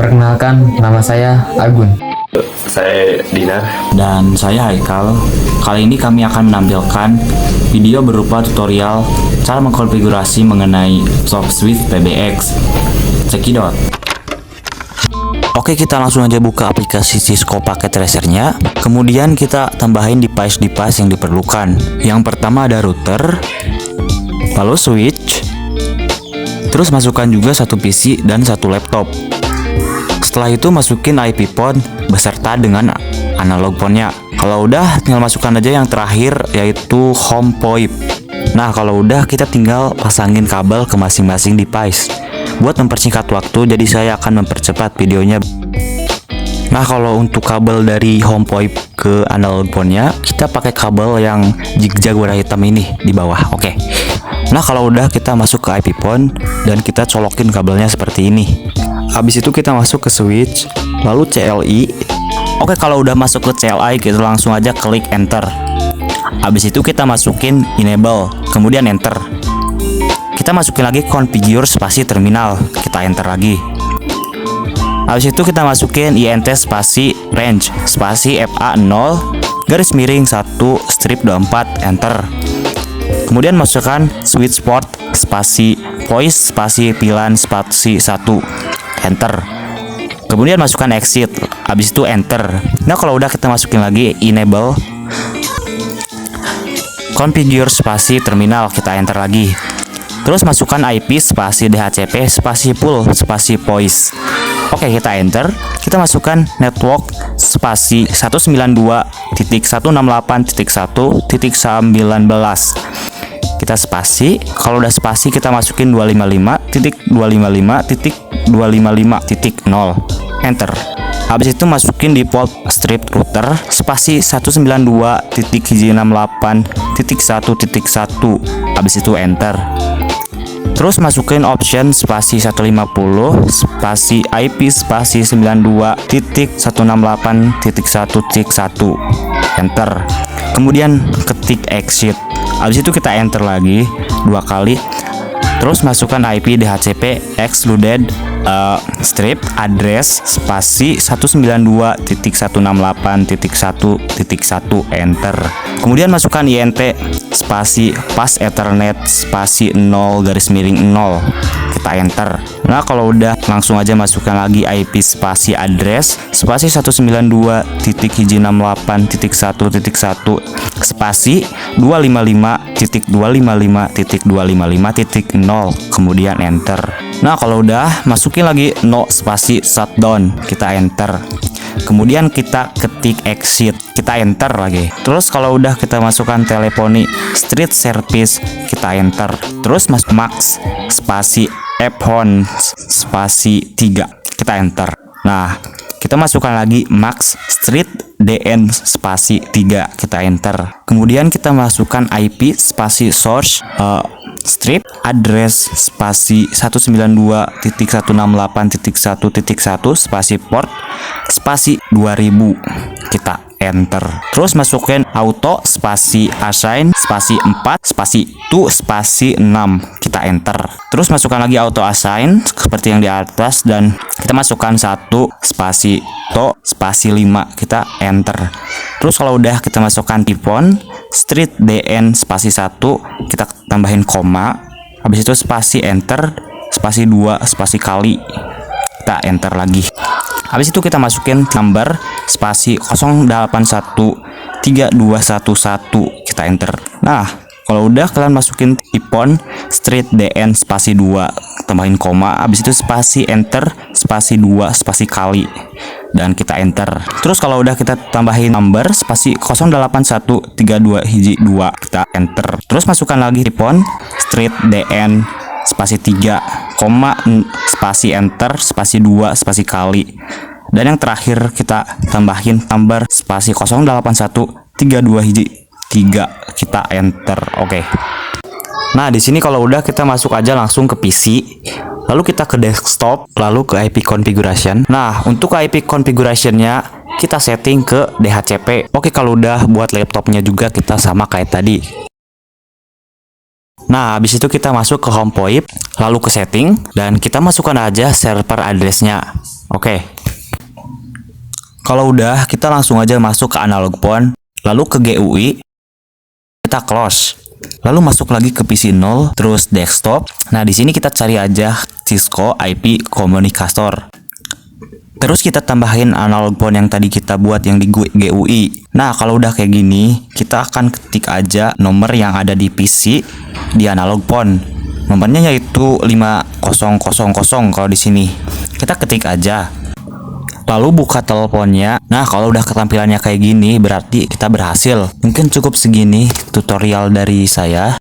Perkenalkan, nama saya Agun. Saya Dinar. Dan saya Haikal. Kali ini kami akan menampilkan video berupa tutorial cara mengkonfigurasi mengenai SoftSwitch PBX. Cekidot. Oke, kita langsung aja buka aplikasi Cisco Packet Tracer-nya. Kemudian kita tambahin device-device yang diperlukan. Yang pertama ada router, lalu switch, terus masukkan juga satu PC dan satu laptop. Setelah itu masukin IP port beserta dengan analog portnya. Kalau udah tinggal masukkan aja yang terakhir, yaitu home point. Nah kalau udah kita tinggal pasangin kabel ke masing-masing device. Buat mempersingkat waktu, jadi saya akan mempercepat videonya. Nah kalau untuk kabel dari home point ke analog portnya, kita pakai kabel yang zigzag warna hitam ini di bawah. Oke. Nah kalau udah kita masuk ke IP port dan kita colokin kabelnya seperti ini. Habis itu kita masuk ke switch, lalu CLI. Oke, kalau udah masuk ke CLI, kita langsung aja klik enter. Habis itu kita masukin enable, kemudian enter. Kita masukin lagi configure spasi terminal, kita enter lagi. Habis itu kita masukin int spasi range spasi FA0 garis miring 1 strip 24 enter. Kemudian masukkan switch port spasi voice spasi pilan spasi 1 enter. Kemudian masukkan exit, habis itu enter. Nah kalau udah kita masukin lagi enable configure spasi terminal, kita enter lagi. Terus masukkan IP spasi DHCP spasi pool spasi voice. Oke, kita enter. Kita masukkan network spasi 192.168.1.19. Kita spasi. Kalau udah spasi kita masukin 255.255.255.0 enter. Habis itu masukin default strip router spasi 192.168.1.1. Habis itu enter. Terus masukin option spasi 150 spasi IP spasi 92.168.1.1 enter. Kemudian ketik exit. Habis itu kita enter lagi 2 kali. Terus masukkan IP DHCP excluded strip address spasi 192.168.1.1 enter. Kemudian masukkan int spasi pas ethernet spasi 0 garis miring 0, kita enter. Nah kalau udah langsung aja masukkan lagi IP spasi address spasi 192.168.1.1 spasi 255.255.255.0, kemudian enter. Nah kalau udah masukin lagi no spasi shutdown, kita enter. Kemudian kita ketik exit, kita enter lagi. Terus kalau udah kita masukkan teleponi street service, kita enter. Terus max spasi phone spasi 3, kita enter. Nah kita masukkan lagi max street dn spasi 3, kita enter. Kemudian kita masukkan IP spasi source strip address spasi 192.168.1.1 spasi port spasi 2000, kita enter. Terus masukin auto spasi assign spasi 4 spasi 2 spasi 6, kita enter. Terus masukkan lagi auto assign seperti yang di atas dan kita masukkan 1 spasi to spasi 5, kita enter. Terus kalau udah kita masukkan tipon street dn spasi 1, kita tambahin koma. Habis itu spasi enter spasi 2 spasi kali, kita enter lagi. Habis itu kita masukin number spasi 0813211, kita enter. Nah kalau udah kalian masukin tipon street dn spasi 2, tambahin koma. Habis itu spasi enter spasi 2 spasi kali, dan kita enter. Terus kalau udah kita tambahin number spasi 0813212, kita enter. Terus masukkan lagi tipon street dn spasi 3, koma spasi enter spasi 2 spasi kali, dan yang terakhir kita tambahin number spasi 0813213, kita enter. Oke. Nah di sini kalau udah kita masuk aja langsung ke PC, lalu kita ke desktop, lalu ke IP configuration. Nah untuk IP configurationnya kita setting ke DHCP. Oke, kalau udah buat laptopnya juga kita sama kayak tadi. Nah, habis itu kita masuk ke home point, lalu ke setting, dan kita masukkan aja server address-nya. Oke. Kalau udah, kita langsung aja masuk ke analog phone, lalu ke GUI, kita close. Lalu masuk lagi ke PC 0, terus desktop. Nah, di sini kita cari aja Cisco IP Communicator. Terus kita tambahin analog phone yang tadi kita buat yang di GUI. Nah, kalau udah kayak gini, kita akan ketik aja nomor yang ada di PC di analog phone. Nomornya yaitu 5000 kalau di sini. Kita ketik aja. Lalu buka teleponnya. Nah, kalau udah ketampilannya kayak gini, berarti kita berhasil. Mungkin cukup segini tutorial dari saya.